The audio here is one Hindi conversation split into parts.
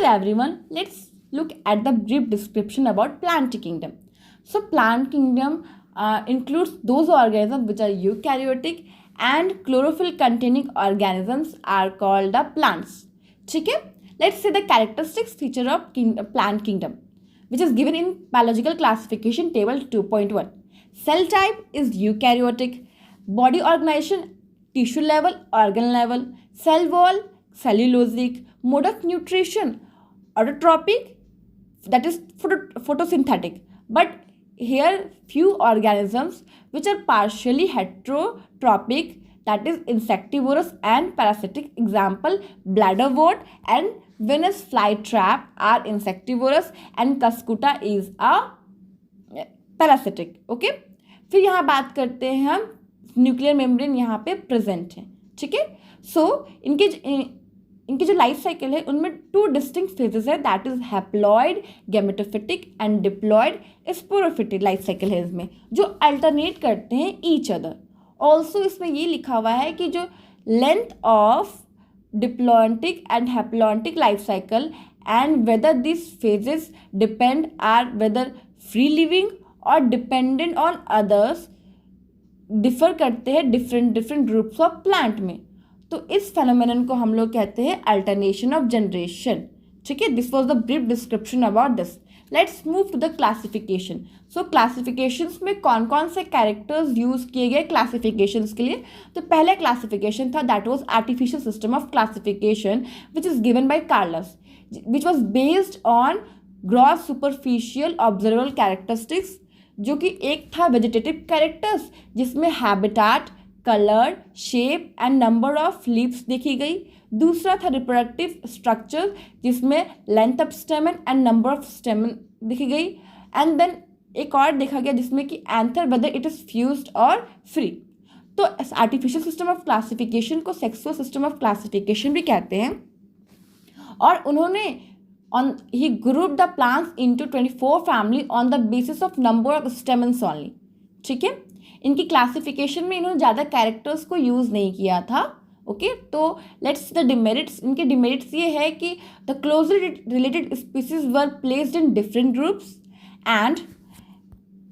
Hello everyone, let's look at the brief description about plant kingdom. So plant kingdom includes those organisms which are eukaryotic and chlorophyll containing organisms are called the plants. ठीक है? Let's see the characteristics feature of plant kingdom, which is given in biological classification table 2.1. Cell type is eukaryotic, body organization tissue level, organ level, cell wall cellulosic, mode of nutrition autotrophic, that is photosynthetic. But here few organisms which are partially heterotrophic, that is insectivorous and parasitic. Example, bladderwort and Venus flytrap are insectivorous and Cuscuta is a parasitic. Okay, फिर यहाँ बात करते हैं हम न्यूक्लियर मेम्ब्रेन यहाँ पे प्रेजेंट है. ठीक है, सो इनकी जो लाइफ साइकिल है उनमें 2 डिस्टिंक्ट फेजेस है, that is haploid gametophytic and diploid sporophytic life cycle है इसमें, जो अल्टरनेट करते हैं ईच अदर. ऑल्सो इसमें ये लिखा हुआ है कि जो length of diplontic and haplontic life cycle and whether this phases depend are whether free living और डिपेंडेंट ऑन अदर्स डिफर करते हैं डिफरेंट ग्रुप्स ऑफ प्लांट में. तो इस फेनोमेनन को हम लोग कहते हैं अल्टरनेशन ऑफ जनरेशन. ठीक है, this was the brief description about this. Let's move to the classification. So classifications में कौन कौन से कैरेक्टर्स यूज किए गए क्लासिफिकेशंस के लिए. तो पहला क्लासिफिकेशन था that was artificial system of classification which is given by Carolus, which was based on gross superficial observable characteristics, जो कि एक था वेजिटेटिव कैरेक्टर्स जिसमें habitat, colour, shape and number of leaves देखी गई. दूसरा था रिप्रोडक्टिव स्ट्रक्चर जिसमें length of stamen and number of stamen देखी गई. एंड देन एक और देखा गया जिसमें कि anther whether it is fused और फ्री. तो आर्टिफिशियल सिस्टम ऑफ क्लासिफिकेशन को सेक्सुअल सिस्टम ऑफ क्लासिफिकेशन भी कहते हैं. और उन्होंने he grouped the plants into 24 family on the basis of number of stamens only. ठीक है, इनकी क्लासिफिकेशन में इन्होंने ज़्यादा कैरेक्टर्स को यूज़ नहीं किया था. ओके, तो लेट्स द डिमेरिट्स. इनके डिमेरिट्स ये है कि the closely related species were placed in different groups and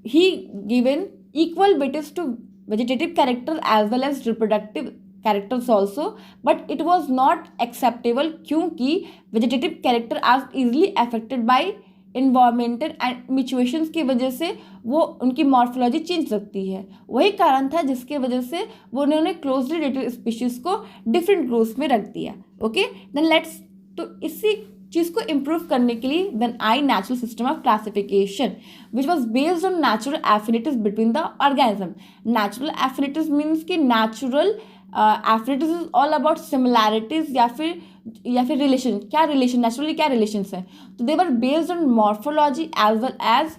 he given equal weightage to vegetative character as well as reproductive characters also, but it was not acceptable क्योंकि vegetative character are easily affected by environmental and situations की वजह से वो उनकी मॉर्फोलॉजी चेंज सकती है. वही कारण था जिसके वजह से वो उन्होंने क्लोजली रिलेटेड स्पीशीज को डिफरेंट ग्रुप्स में रख दिया. ओके, देन लेट्स, तो इसी चीज़ को इम्प्रूव करने के लिए देन आई natural system of classification which was based on natural affinities between the organism. Natural affinities means कि natural affinities is all about similarities या फिर रिलेशन. क्या रिलेशन, नेचुरली क्या रिलेशंस है. तो they were based on morphology as well as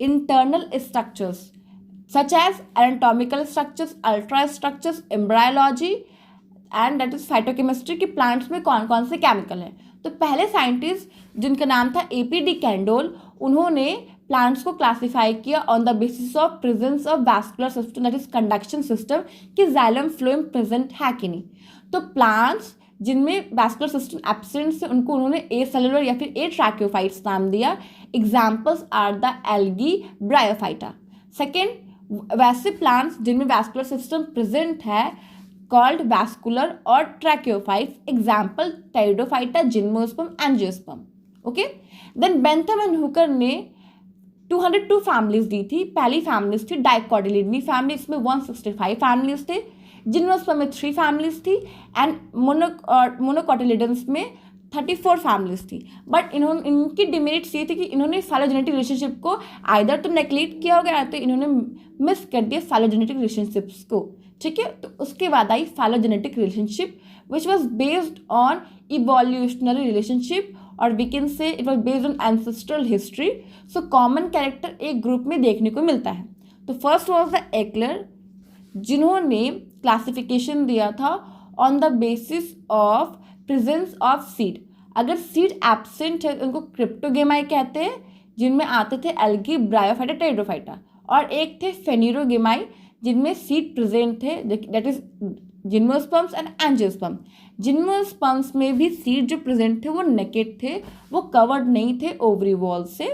internal structures such as anatomical structures, ultra structures, embryology and that is phytochemistry की प्लांट्स में कौन कौन से केमिकल हैं. तो पहले साइंटिस्ट जिनका नाम था AP डी कैंडोल, उन्होंने प्लांट्स को क्लासीफाई किया on the basis of presence of vascular system that is conduction system, कि जाइलम फ्लोएम प्रेजेंट है कि नहीं. तो प्लांट्स जिनमें वैस्कुलर सिस्टम एब्सेंट से उनको उन्होंने ए सेलुलर या फिर ए ट्रैक्योफाइट्स नाम दिया. Examples are the algae, bryophyta. Second, वैसे प्लांट्स जिनमें वैस्कुलर सिस्टम प्रेजेंट है कॉल्ड वैस्कुलर और tracheophytes. Example pteridophyta, gymnosperm, angiosperm. Okay, then Bentham and Hooker ने 202 फैमिलीज दी थी. पहली फैमिलीज थी डाइकोटिलिडनी फैमिली, इसमें 165 फैमिलीज थे. जिम्नोस्पर्म में 3 फैमिलीज थी एंड मोनोकोटिलिडन्स में 34 फैमिलीज थी. बट इनकी डिमेरिट्स ये थी कि इन्होंने फाइलोजेनेटिक रिलेशनशिप को आइदर तो नेग्लेक्ट किया होगा या तो इन्होंने मिस कर दिया फाइलोजेनेटिक रिलेशनशिप्स को. ठीक है, तो उसके बाद I phylogenetic relationship which was based on evolutionary relationship और we can say it was based on ancestral history. So common character एक ग्रुप में देखने को मिलता है. तो फर्स्ट वॉज द एक्लर, जिन्होंने क्लासिफिकेशन दिया था on the basis of presence of seed. अगर सीड एब्सेंट है उनको क्रिप्टोगेमाई कहते हैं, जिनमें आते थे एल्गी, ब्रायोफाइटा, टेरिडोफाइटा. और एक थे फेनिरोगेमाई जिनमें सीड प्रेजेंट थे, that is gymnosperms and angiosperm. Gymnosperms में भी सीड जो प्रेजेंट थे वो नेकेड थे, वो कवर्ड नहीं थे ओवरी वॉल से,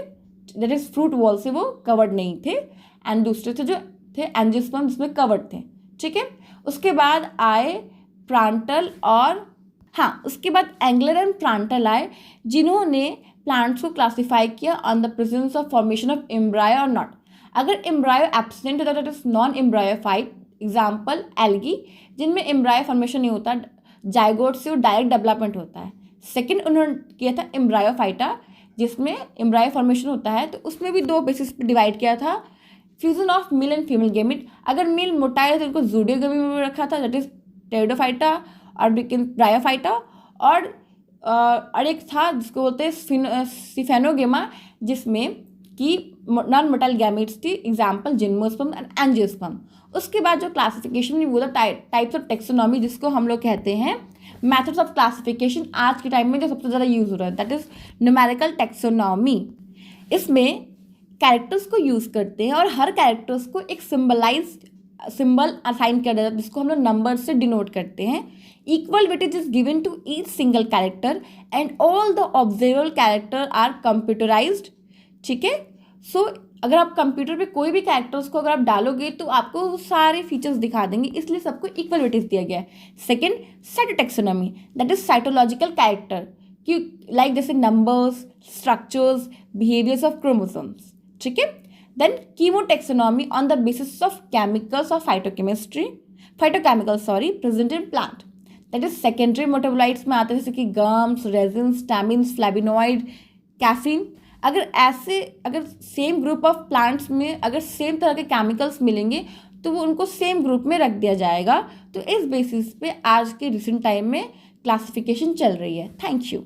दैट इज फ्रूट वॉल से वो कवर्ड नहीं थे। एंड दूसरे थे जो थे एंजियोस्पर्म जिसमें कवर्ड थे, ठीक है। उसके बाद आए प्लांटल और उसके बाद एंगलर एंड प्लांटल आए, जिन्होंने प्लांट्स को क्लासीफाई किया on the presence of formation of embryo और नॉट। अगर एम्ब्रायो एब्सेंट होता है that is non embryophyte, example algae, जिनमें एम्ब्रायो फॉर्मेशन नहीं होता, जाइगोट से वो डायरेक्ट डेवलपमेंट होता है। सेकेंड उन्होंने किया था एम्ब्रायोफाइटा, जिसमें एम्ब्रायो फॉर्मेशन होता है, तो उसमें भी 2 बेसिस पे डिवाइड किया था, fusion of male and female gamete. अगर मेल मोटा है तो उनको जूडियोगेमी में रखा था, दैट इज टेरिडोफाइटा और ब्रायोफाइटा, और एक था जिसको बोलते हैं सिफेनोगेमा, जिसमें कि नॉन मोटाइल गैमेट्स थी, एग्जाम्पल जिम्नोस्पर्म एंड एंजियोस्पर्म। उसके बाद जो क्लासिफिकेशन में वो था टाइप्स ऑफ टेक्सोनॉमी, जिसको हम लोग कहते हैं मेथड्स ऑफ क्लासिफिकेशन, आज के टाइम में जो सबसे ज़्यादा यूज हो रहा है दैट इज न्यूमेरिकल टेक्सोनॉमी। इसमें कैरेक्टर्स को यूज़ करते हैं और हर कैरेक्टर्स को एक सिंबल असाइन किया जाता है, जिसको हम लोग नंबर से डिनोट करते हैं। Equal weightage is given to each single character and all the observable character are computerised, ठीक है। सो अगर आप कंप्यूटर पे कोई भी कैरेक्टर्स को अगर आप डालोगे तो आपको वो सारे फीचर्स दिखा देंगे, इसलिए सबको इक्वल वेटेज दिया गया है। Second, cytotaxonomy, that is cytological character कि लाइक जैसे numbers, structures, behaviours of chromosomes, ठीक है। Then chemotaxonomy on the basis of chemicals और phytochemicals present in plant, that is secondary metabolites में आते हैं, जैसे कि gums, resins, tannins, flavonoid, caffeine. अगर सेम ग्रुप ऑफ प्लांट्स में अगर सेम तरह के केमिकल्स मिलेंगे तो वो उनको सेम ग्रुप में रख दिया जाएगा। तो इस बेसिस पे आज के रिसेंट टाइम में क्लासिफिकेशन चल रही है। Thank you.